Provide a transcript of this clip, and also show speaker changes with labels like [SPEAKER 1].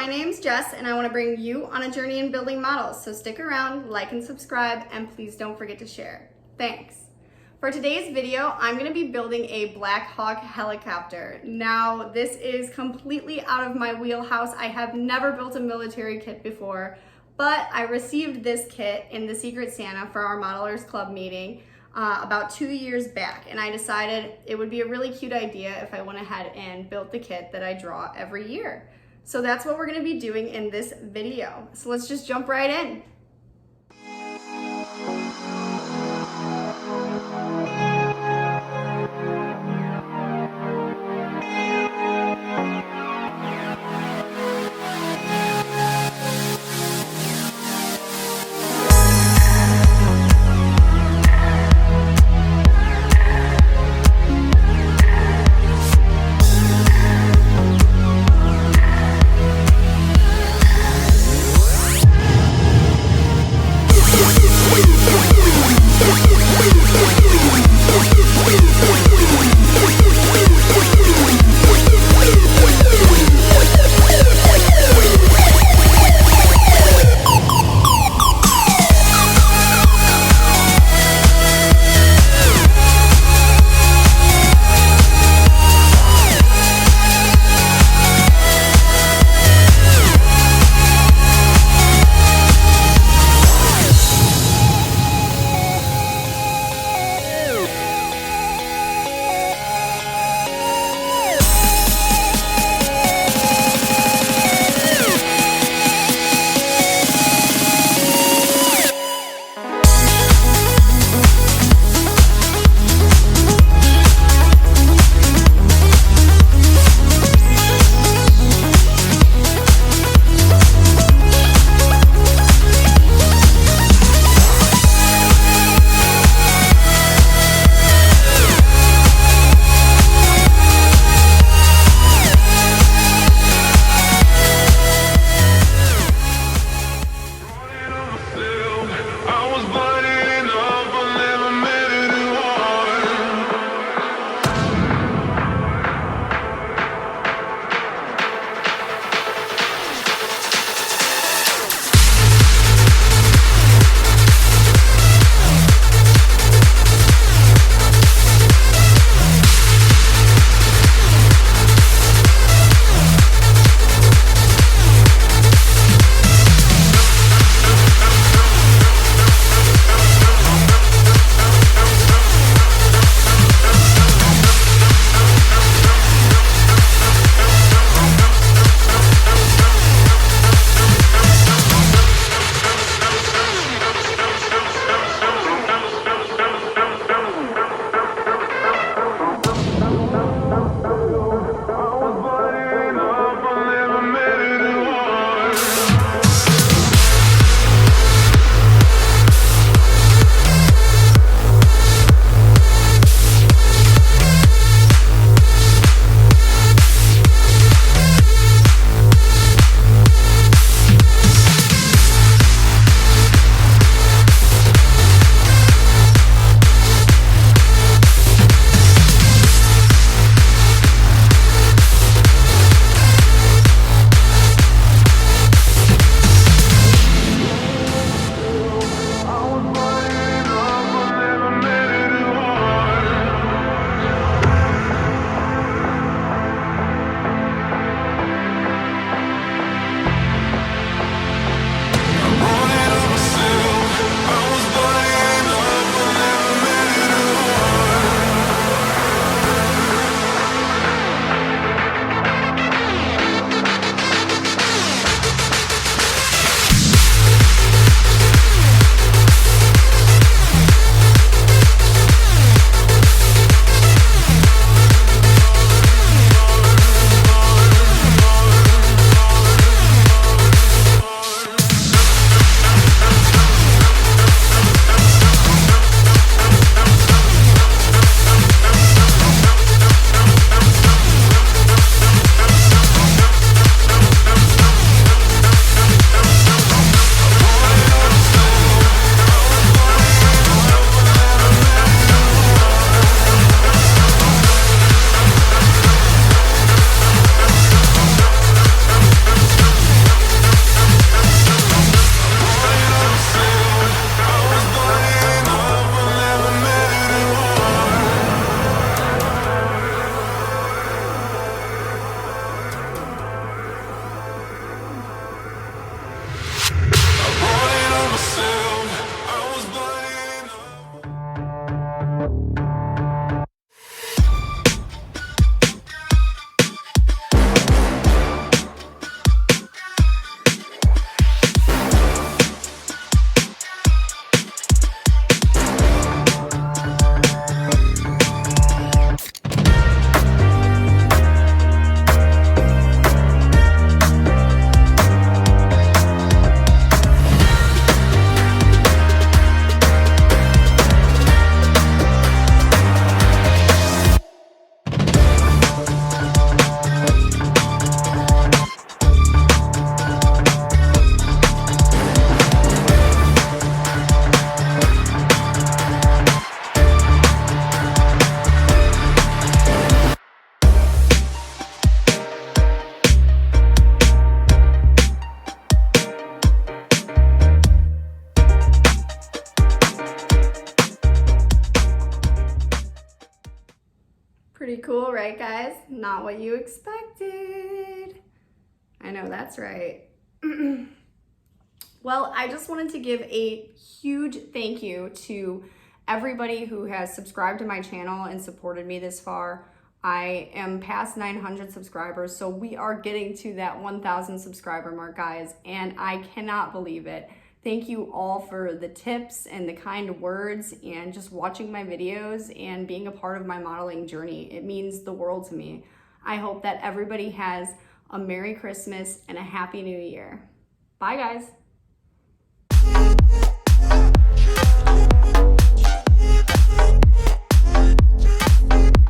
[SPEAKER 1] my name's Jess and I want to bring you on a journey in building models. So stick around, like and subscribe, and please don't forget to share. Thanks. For today's video, I'm going to be building a Blackhawk helicopter. Now, this is completely out of my wheelhouse. I have never built a military kit before, but I received this kit in the Secret Santa for our Modelers Club meeting about 2 years back, and I decided it would be a really cute idea if I went ahead and built the kit that I draw every year. So that's what we're going to be doing in this video. So let's just jump right in. Pretty cool, right guys? Not what you expected. I know, that's right. Well, I just wanted to give a huge thank you to everybody who has subscribed to my channel and supported me this far. I am past 900 subscribers, so we are getting to that 1,000 subscriber mark, guys, and I cannot believe it. Thank you all for the tips and the kind words and just watching my videos and being a part of my modeling journey. It means the world to me. I hope that everybody has a Merry Christmas and a Happy New Year. Bye, guys.